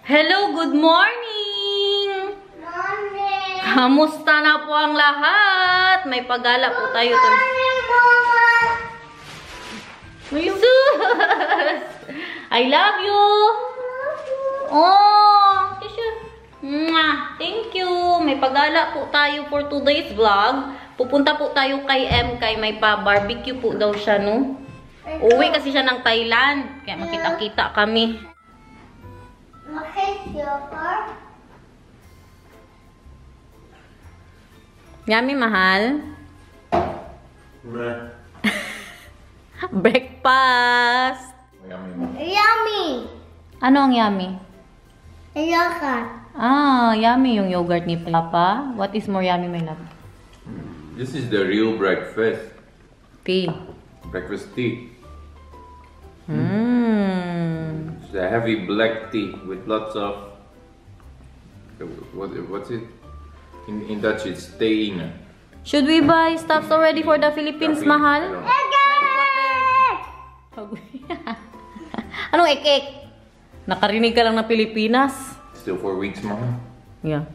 Hello, good morning! Morning! Kamusta na po ang lahat? May pagala po tayo. Morning, Mama! Jesus! I love you! Oh, thank you! May pagala po tayo for today's vlog. Pupunta po tayo kay M. Kay may pa-barbecue po daw siya, no? Uwi kasi siya ng Thailand. Kaya makita-kita kami. Yummy, mahal. Breakfast. Yummy! Ano ang yummy? Yogurt. Ah, yummy yung yogurt ni Papa. What is more yummy, my love? This is the real breakfast. Tea. Breakfast tea. Mmm. It's a heavy black tea with lots of what's it? In Dutch it's theïne. Should we buy stuffs already for the Philippines, Caffeine, mahal? I don't know. Anong ek-ek? Nakarinig ka lang ng Pilipinas? Still 4 weeks, Mama. Yeah.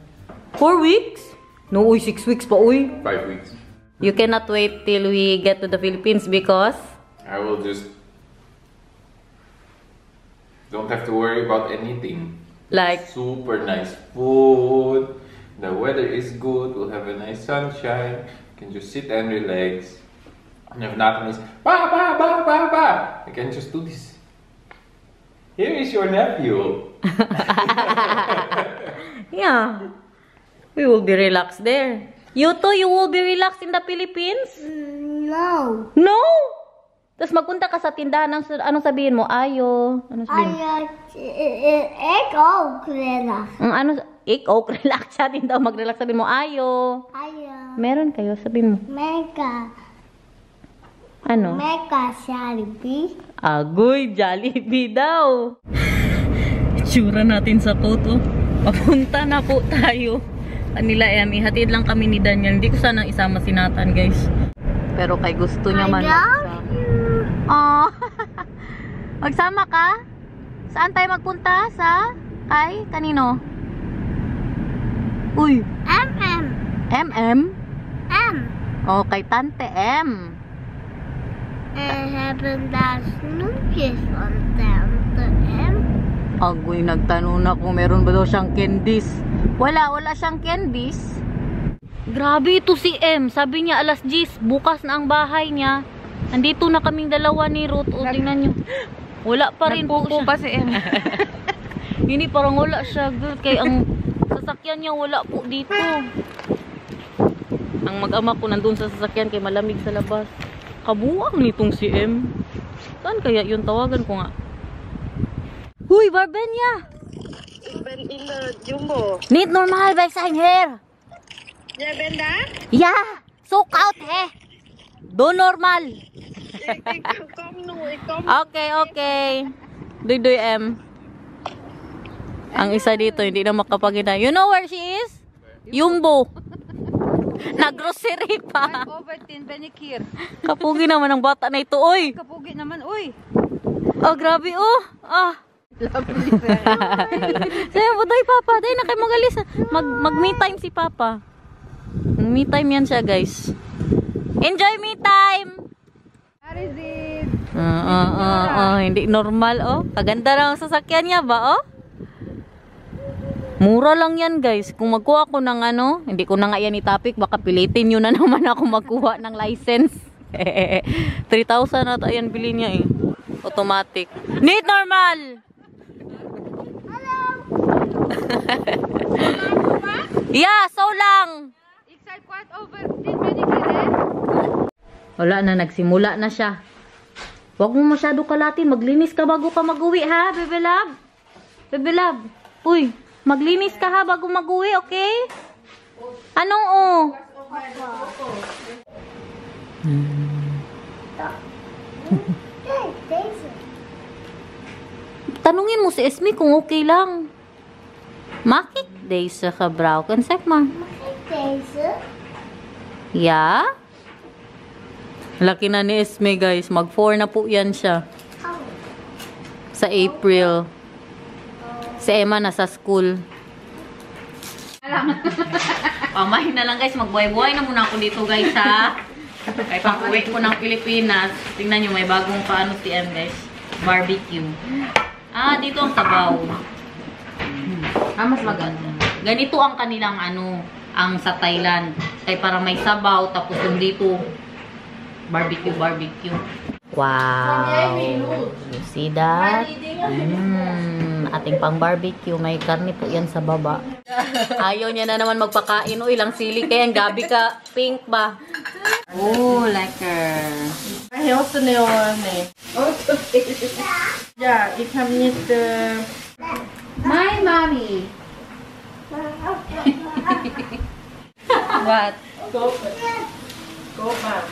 4 weeks? No, uy, 6 weeks pa, uy. 5 weeks. You cannot wait till we get to the Philippines because? I will just don't have to worry about anything. Like? Super nice food. The weather is good. We'll have a nice sunshine. You can just sit and relax. And if Nathan is ba ba ba ba ba, I can just do this. Here is your nephew. Yeah. We will be relaxed there. You too, you will be relaxed in the Philippines? No. No? Tapos magpunta ka sa tindahan, anong sabihin mo? Ayo. Ano sabihin mo? Ikaw, relax siya din daw. Mag-relax, sabihin mo, ayo. Meron kayo, sabihin mo. Mega. Ano? Mega Jollibee. Agoy, Jollibee daw. Itsura natin sa photo. Papunta na po tayo. Kanila, ihatid lang kami ni Daniel. Hindi ko sana isama si Nathan, guys. Pero kay gusto niya man. Oh. Magsama ka? Saan tayo magpunta? Kay? Kanino? Uy. MM. MM? M. Oh, kay Tante M. Hebben daar snoepjes van Tante M? Agoy, nagtanong na kung meron ba daw siyang candies. Wala siyang candies. Grabe ito si M. Sabi niya alas 10, bukas na ang bahay niya. Andito na kaming dalawa ni Ruth. O, tingnan niyo. Wala pa rin po siya. pa si M. Hindi, parang wala siya. Kaya ang sasakyan niya wala po dito. Ang mag-ama ko nandun sa sasakyan kay malamig sa labas. Kabuang nitong si M. Saan kaya yun? Tawagan ko nga. Huy, Barbenya! Ben in the jumbo. Need normal by sign here. Ya benda? Yeah! Soak out, Do normal. Okay. Duy M. Ang isa dito, hindi na makapagina. You know where she is? Yumbo. Nag-grocery pa. Overton, Benikir. Kapugi naman ang bata na ito, oy. Kapugi naman, uy. Oh, grabe, oh. Sayo po, doy, Papa. Doy, na kayo magalis. Mag-me time si Papa. Me time yan siya, guys. Enjoy me time! What is it? Hindi normal, oh. Kaganda lang ang sasakyan niya ba, oh? Mura lang yan, guys. Kung magkuha ko ng hindi ko na nga yan itapik, baka pilitin nyo na naman ako magkuha ng license. 3,000 na ito. Ayan, bili niya, eh. Automatic. Need normal! Hello. Yeah, so lang! Exile quite Overton, Benikir, Wala na, nagsimula na siya. Huwag mo masyado kalatin. Maglinis ka bago ka mag-uwi, ha, Bebe Love? Bebe Love. Uy, maglinis ka, ha, bago mag-uwi, okay? Anong Tanungin mo si Esme kung okay lang. Makik deze gebruiken, zeg maar. Deze. Yeah? Laki na ni Esme, guys. Mag 4 na po yan siya. Sa April. Si Emma nasa school. Pamahin na lang guys, magbuhay-buhay na muna ako dito guys ha. Kaya pang-uwi ko ng Pilipinas. Tingnan nyo, may bagong paano si Em guys. Barbecue. Ah, dito ang sabaw. Mas maganda. Ganito ang kanilang ano, ang sa Thailand. Kaya para may sabaw, tapos yung dito, barbecue. Wow! You see that? Ating pang barbecue. May karne po yan sa baba. Ayaw niya na naman magpakain. O, ilang sili kaya ang gabi ka. Pink ba? Oh, lekker. Yeah, it can meet the... My mommy. What? Go back.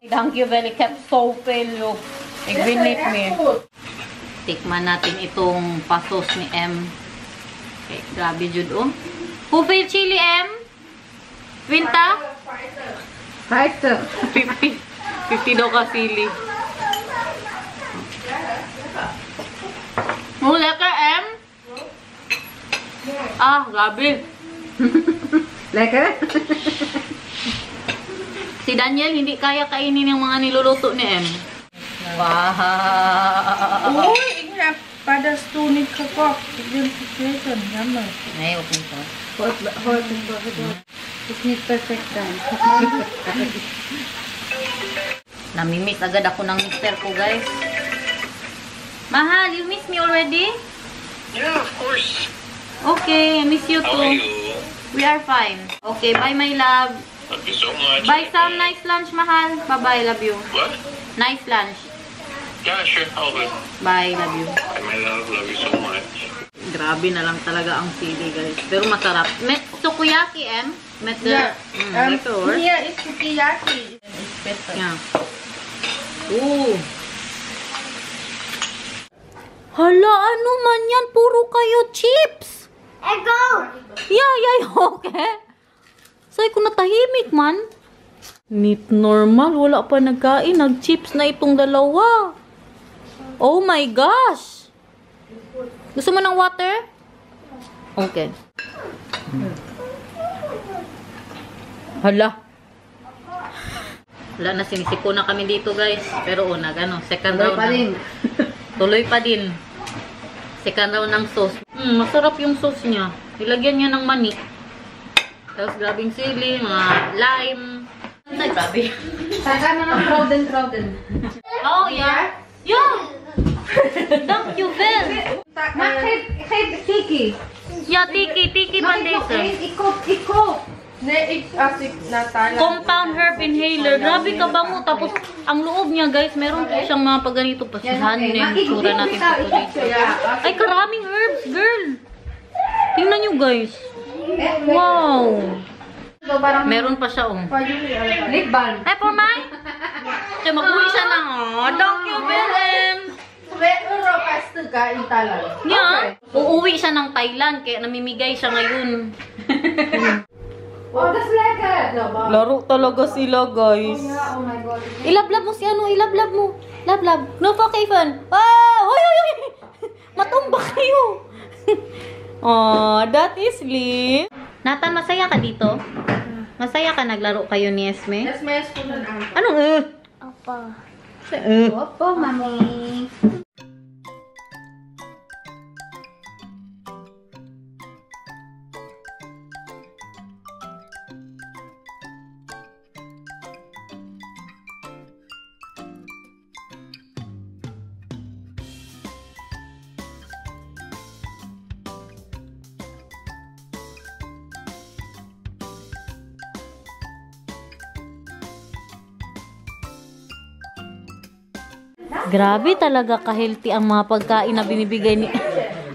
Thank you, Belly. Kept so pale. Ignit me. Tikman natin itong pasos ni M. Okay, grabe jud oh. Who feel chili, M? Winta? Fighter. 50. 50 daw ka sili. Oh, lekker, M? Ah, grabe. Lekker? Si Daniel, hindi kaya kainin yung mga niluluto ni M. Wow! Uy, ingat. Pada stuni kakok. Yung situation. Yaman. Ay, okay po. Hold. It needs perfect done. Namimiss agad ako ng mister ko, guys. Mahal, you miss me already? Yeah, of course. Okay, I miss you How are too. you? We are fine. Okay, bye my love. Love you so much. Buy some nice lunch, Mahal. Bye-bye, love you. What? Nice lunch. Yeah, sure. I'll do. Bye, love you. My love you so much. Grabe na lang talaga ang sili, guys. Pero masarap. Met sukiyaki, M? Met the... Yeah. Or? Here is sukiyaki. It's better. Yeah. Ooh. Hala, ano man yan? Puro kayo chips. Echo! Yeah, okay. Say ko natahimik man. Meat normal, wala pa nagkain. Nag-chips na itong dalawa. Oh my gosh. Gusto mo ng water? Okay. Hala. Wala na, sinisiko na kami dito guys. Pero una, second round na. Tuloy pa din. Second round ng sauce. Masarap yung sauce niya. Ilagyan niya ng mani. Tapos grabing sili, mga lime. Ay, grabe. Saka na ng crowden. Oh, yeah. Yeah. Thank you, Vel. Head tiki. Yeah, tiki foundation. Iko. Ne, asik na tala. Compound herb inhaler. Grabe ka ba mo? Tapos, ang loob niya, guys, meron po siyang mga paganito pa. Sihanin yung tsura natin sa dito. Ay, karaming herbs, girl. Tingnan nyo, guys. Wow. Meron pa siya, oh. Lip balm. Ay, for mine? Siya, mag-uwi siya ng, thank you, Belen. Yeah. Uuwi siya ng Thailand, kaya namimigay siya ngayon. Oh, that's lekker. Laro talaga sila, guys. Oh my God. Ilablab mo si ano, ilablab mo. Lablab. No po, Kayfan. Ah! Hoy! Matumba kayo. Oh, that is Lee. Nathan, masaya ka dito? Masaya ka naglaro kayo ni Esme? That's my spoon and Anong Apa? Opo, mami. Grabe talaga ka-healthy ang mga pagkain na binibigay ni...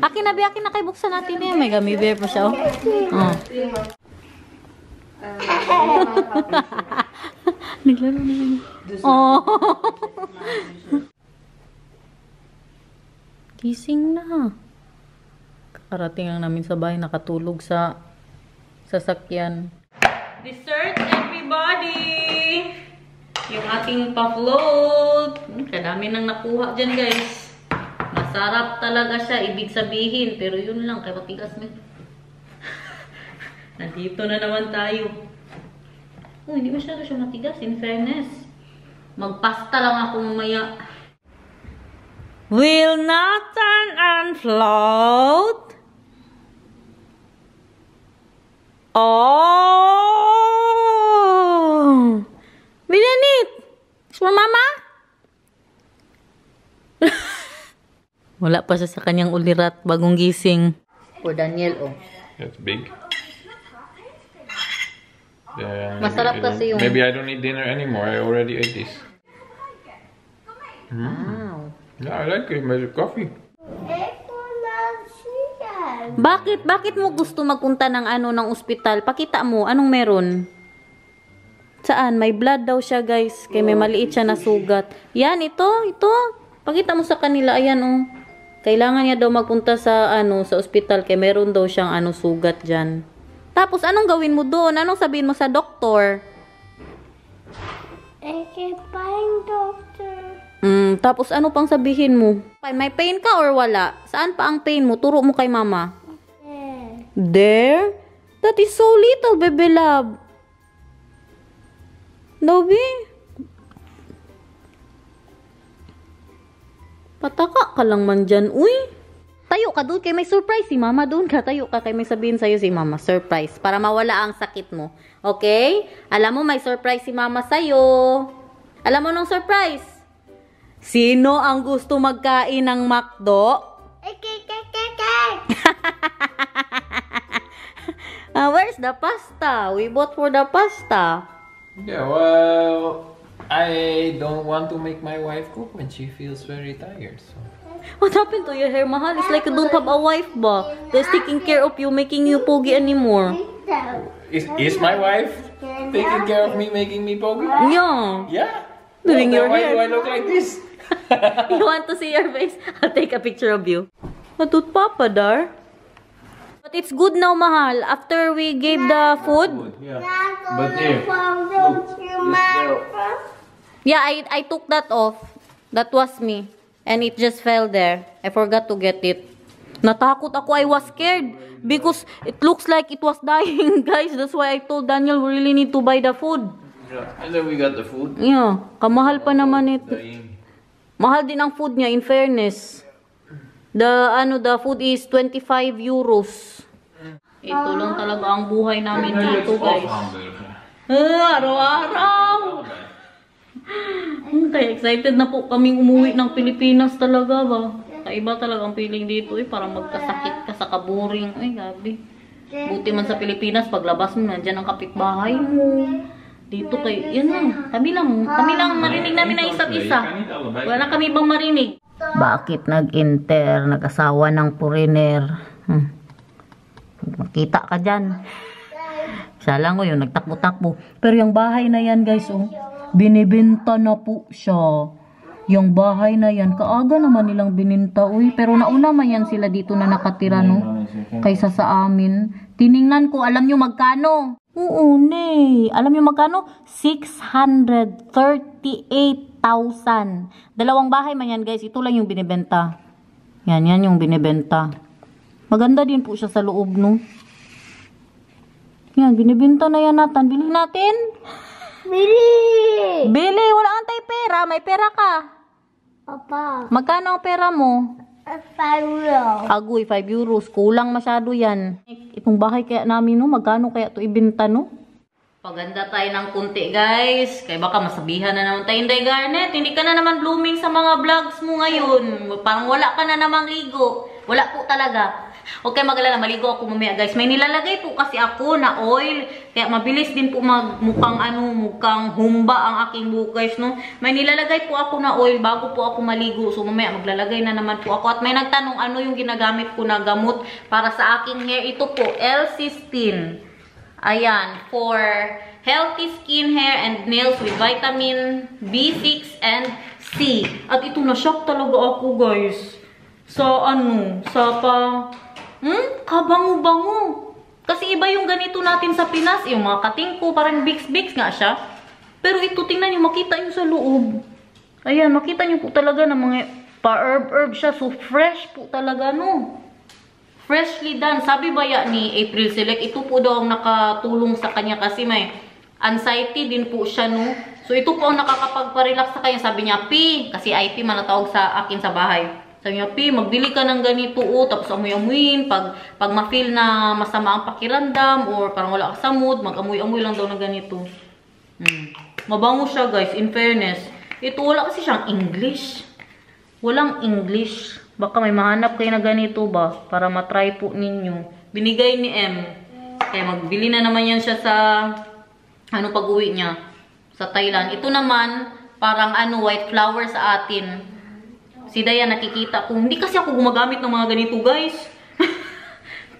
Akin na kay buksan natin eh. May gummy bear pa siya, oh. Naglaro na yun. Oh. Gising na. Karating lang namin sa bahay, nakatulog sa sasakyan. Dessert, everybody! Yung ating pa-float. Kadami nang nakuha dyan, guys. Masarap talaga siya, ibig sabihin. Pero yun lang, kaya matigas mo. Nandito na naman tayo. Oh, hindi masyado siya matigas, in fairness. Magpasta lang ako mamaya. Will not turn and float. Oh! Binanit! Is for mama? Wala pa siya sa kanyang ulirat bagong gising. For Daniel, oh. That's big. Masarap kasi yung... Maybe I don't need dinner anymore. I already ate this. Wow. Yeah, I like it. There's coffee. Bakit mo gusto magpunta ng ng ospital? Pakita mo, anong meron? Saan? May blood daw siya, guys. Kaya may maliit siya na sugat. Yan, ito. Pakita mo sa kanila. Ayan, oh. Kailangan niya daw magpunta sa sa ospital kaya meron daw siyang sugat diyan. Tapos anong gawin mo doon? Anong sabihin mo sa doktor? Doctor. Tapos ano pang sabihin mo? May pain ka or wala? Saan pa ang pain mo? Turo mo kay mama. There? That is so little, baby love. Nobi? Pataka ka lang man dyan, uy. Tayo ka doon kay may surprise si mama. Doon ka, tayo ka kay may sabihin sa'yo si mama. Surprise. Para mawala ang sakit mo. Okay? Alam mo may surprise si mama sa'yo. Alam mo nung surprise? Sino ang gusto magkain ng McDo? Where's the pasta? We bought for the pasta. Yeah, well, I don't want to make my wife cook when she feels very tired. So. What happened to your hair, mahal? It's like you don't have a wife ba? That's taking care of you, making you pogi anymore. Is my wife taking care of me, making me pogi? Yeah. Yeah. Doing your why hair. do I look like this? You want to see your face? I'll take a picture of you. Matut papa, dar. But it's good now, mahal. After we gave the food. Yeah. But here, Yeah, I took that off. That was me. And it just fell there. I forgot to get it. Natakot ako. I was scared. Because it looks like it was dying, guys. That's why I told Daniel we really need to buy the food. Yeah. And then we got the food. Yeah. Kamahal pa naman ito. Mahal din ang food niya, in fairness. The food is 25 euros. Ito lang talaga ang buhay namin dito, guys. Araw-araw! Kaya excited na po kaming umuwi ng Pilipinas talaga ba. Kaiba talaga ang feeling dito parang magkasakit ka sa kaburing. Ay, gabi. Buti man sa Pilipinas, paglabas mo, nandyan ang kapitbahay mo. Dito yan lang. Kami lang marinig namin ang isa't isa. Wala kami ibang marinig. Bakit nag-enter, nag-asawa ng foreigner? Makita ka dyan. Siya lang yun, nagtakbo-takbo. Pero yung bahay na yan, guys, binibenta na po siya. Yung bahay na yan, kaaga naman nilang bininta, pero nauna man yan sila dito na nakatira, no? Kaysa sa amin. Tiningnan ko, alam nyo magkano? Oo, alam nyo magkano? 638,000. Dalawang bahay man yan, guys. Ito lang yung binibenta. Yan yung binibenta. Maganda din po siya sa loob, no? Yan, binibenta na yan natin. Bili natin. Bili, wala kang tayo pera. May pera ka. Papa, Magkano ang pera mo? 5 euros. Agoy, 5 euros. Kulang masyado yan. Itong bahay kaya namin, no? Magkano kaya ito ibenta, no? Paganda tayo ng kunti, guys. Kaya baka masabihan na naman tayo, Inday Garnet. Hindi ka na naman blooming sa mga vlogs mo ngayon. Parang wala ka na namang ligo. Wala po talaga. Okay, magalala, maligo ako mamaya, guys. May nilalagay po kasi ako na oil. Kaya mabilis din po mukhang humba ang aking buhok, guys, no? May nilalagay po ako na oil bago po ako maligo. So mamaya maglalagay na naman po ako. At may nagtanong ano yung ginagamit ko na gamot para sa aking hair. Ito po, L-Cysteine. Ayan, for healthy skin, hair, and nails with vitamin B6 and C. At ito, na-shock talaga ako, guys. Kabango-bango. Kasi iba yung ganito natin sa Pinas. Yung mga katingko, parang bigs-bigs nga siya. Pero ito, tingnan nyo, makita nyo sa loob. Ayan, makita nyo po talaga na mga Pa-herb siya. So, fresh po talaga, no? Freshly done. Sabi ba ya ni April Select, ito po daw ang nakatulong sa kanya kasi may anxiety din po siya, no? So, ito po ang nakakapagpa-relax sa kanya. Sabi niya, P, kasi IP man natawag sa akin sa bahay. Sabi niya, P, magbili ka ng ganito, tapos amoy-amuyin. Pag ma-feel na masama ang pakiramdam or parang wala ka sa mood, mag-amoy-amoy lang daw na ganito. Mabango siya, guys. In fairness. Ito, wala kasi siyang English. Walang English. Baka may mahanap kayo na ganito ba? Para matry po ninyo. Binigay ni M. Kaya magbili na naman yan siya sa pag-uwi niya. Sa Thailand. Ito naman, parang white flower sa atin. Si Dayan nakikita ko. Hindi kasi ako gumagamit ng mga ganito, guys.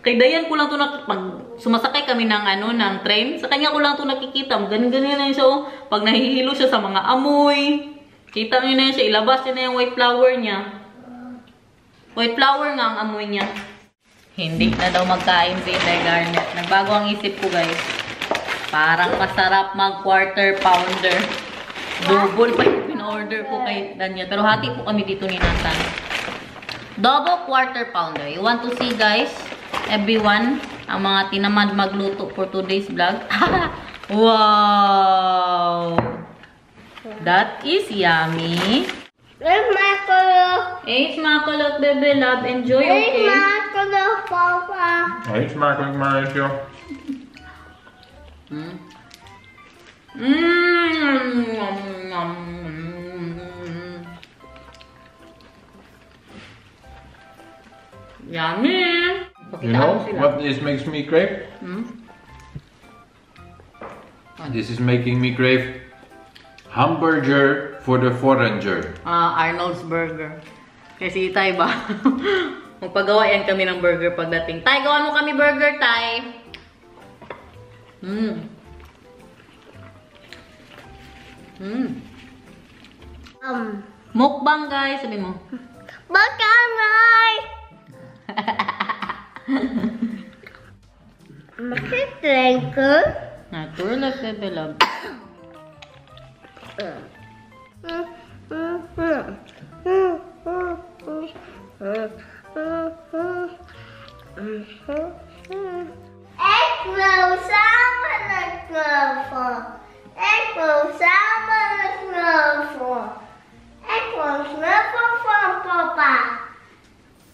Kay Dayan ko lang ito pag sumasakay kami ng ng train, sa kanya ko lang ito nakikita. Ganun-ganun na yun siya, oh. Pag nahihilo siya sa mga amoy. Kita nyo na yun siya. Ilabas niya na yung white flower niya. White flower nga ang amoy niya. Hindi na daw magkain si Inday Garnet. Nagbago ang isip ko, guys. Parang masarap mag-quarter pounder. Double pa yung pin-order ko kay Daniel. Pero hati po kami dito ni Nathan. Double quarter pounder. You want to see, guys, everyone, ang mga tinamad magluto for today's vlog? Wow! That is yummy. It's macaroni. It's makulot, baby love. Enjoy, okay? It's macaroni, Papa. Eet smakelijk, Maartje. Yummy. You know what this makes me crave? This is making me crave hamburger for the foreigner. Arnold's Burger. Kasi Tay ba? Magpagawa yan kami ng burger pagdating. Tay, gawa mo kami burger, Tay. Mukbang, guys. Sabi mo. Macaroni. Makitrenker. Naturally, baby love. Ik wil samen een knuffel. Ik wil samen een knuffel. Ik wil een knuffel van papa.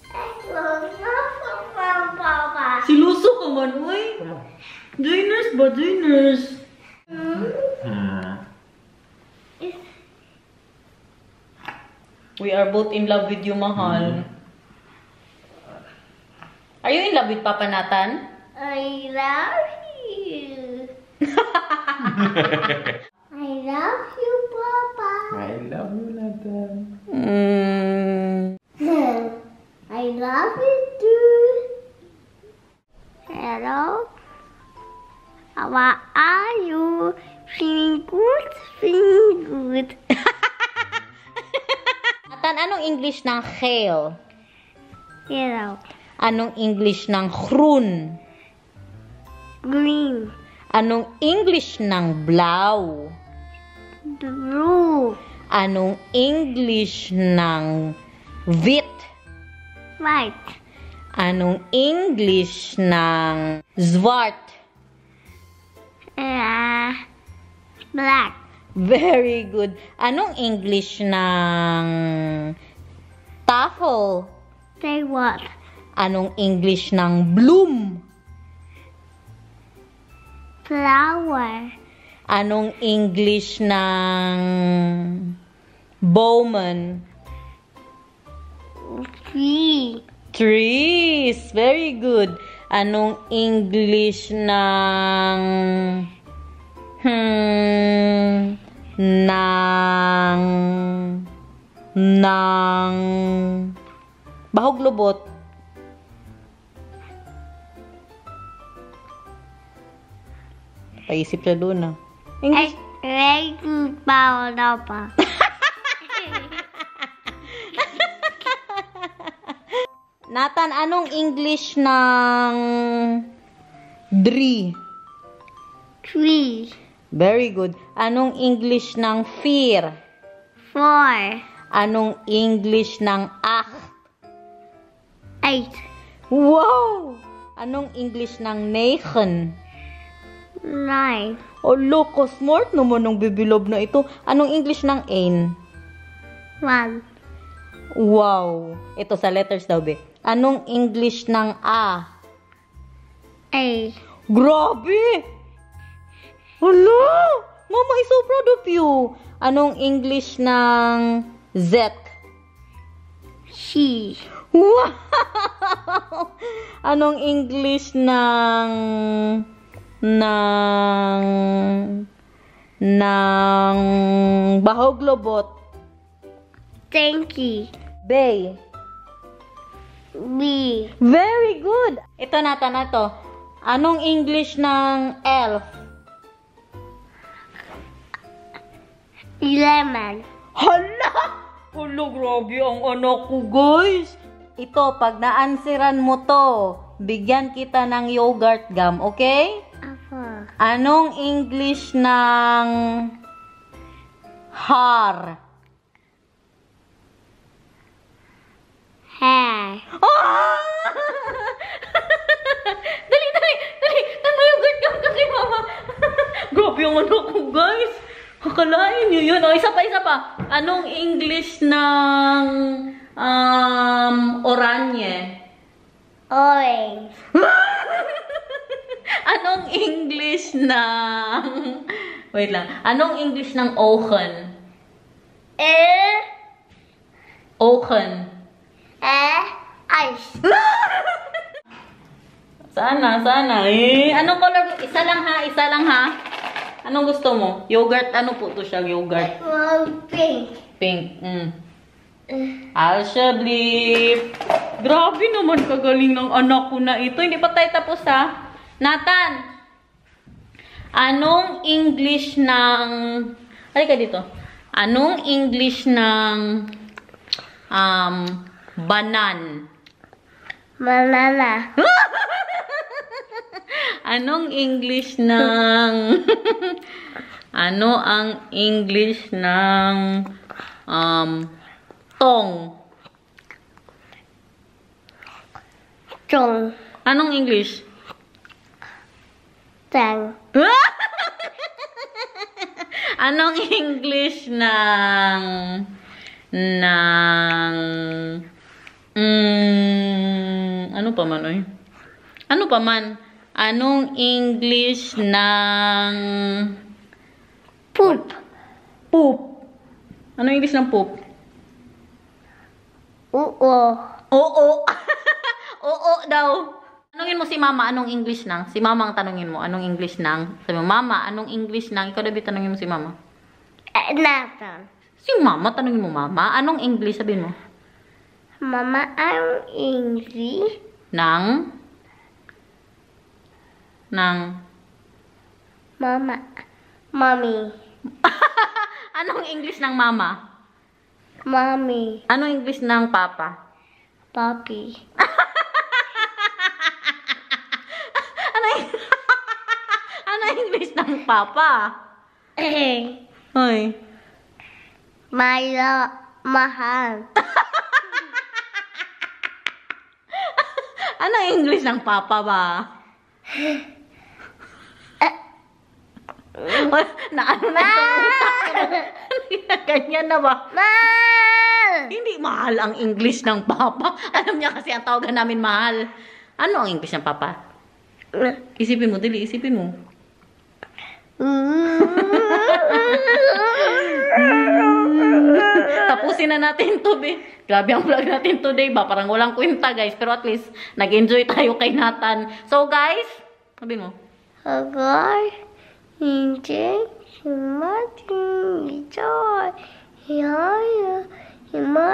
Ik wil een knuffel van papa. Siluso ka man, uy. Joiners ba? Joiners. We are both in love with you, mahal. Are you in love with Papa Nathan? I love you. I love you, Papa. I love you, Nathan. I love you too. Hello? How are you? Feeling good? Feeling good. Nathan, anong English ng geel? Hello. Anong English ng groen? Green. Anong English ng blauw? Blue. Anong English ng wit? White. Anong English ng zwart? Black. Very good. Anong English ng tafel? Say what? Anong English ng bloom? Flower. Anong English ng bowman? Tree. Trees. Very good. Anong English ng bahog lubot? Paisip siya doon, ah. English. Very good, Papa. Nathan, anong English ng Dri? Tree. Very good. Anong English ng fear? 4. Anong English ng 8. Wow! Anong English ng 9? 9. Oh, loko, smart naman ng bibilob na ito. Anong English ng 1. Wow! Ito sa letters daw, be. Anong English ng A? Grabe! Hala! Mama is so proud of you. Anong English ng Z? C. Wow! Anong English ng bahog lobot? Thank you. Bay. B. Very good. Ito na to. Anong English ng elf? 11. Hala! Hala, grabe ang anak ko, guys. Ito, pag na-answeran mo to, bigyan kita ng yogurt gum, okay? Apa. Anong English ng har? Hair. Ah! Dali! Tama yogurt gum ka kay mama. Grabe ang anak ko, guys. Kakalain niyo yun. O, isa pa. Anong English ng oranye? Orange. Anong English ng... Wait lang. Anong English ng ochen? Ochen. Ice. Sana. Anong color? Isa lang ha. Anong gusto mo? Yogurt? Ano po to siya? Yogurt. Pink. Pink. Alsha Blip. Grabe naman kagaling ng anak ko na ito. Hindi pa tayo tapos ha. Nathan. Anong English ng... Halika dito. Anong English ng... banan? Banana. Anong English ng... ano ang English ng... tong? Chong. Anong English? Tang. Anong English ng... ano pa man, oy? Ano pa man? Anong English ng... Poop. poop? Anong English ng poop? Oo. Oo. Oo daw. Tanungin mo si mama, anong English nang? Si mama ang tanungin mo, anong English nang? Sabi mo, mama, anong English nang? Ikaw dabi tanungin mo si mama. Nathan. Si mama, tanungin mo mama, anong English? Sabihin mo. Mama, ang English. Nang? Mama. Mommy. Anong English ng mama? Mommy. Anong English ng papa? Papi. Ano English ng papa? Hoy. Mahal. Ano English ng papa ba? Na ano na yung utak ko? Ganyan na ba? Hindi mahal ang English ng papa. Alam niya kasi ang tawagan namin mahal. Ano ang English ng papa? Isipin mo, dili, isipin mo. Tapusin na natin to, be. Grabe ang vlog natin today ba? Parang walang kwenta, guys. Pero at least, nag-enjoy tayo kay Nathan. So, guys, sabihin mo. Agay. Hindi. Himating. Itoy. Hiyaya. Himating.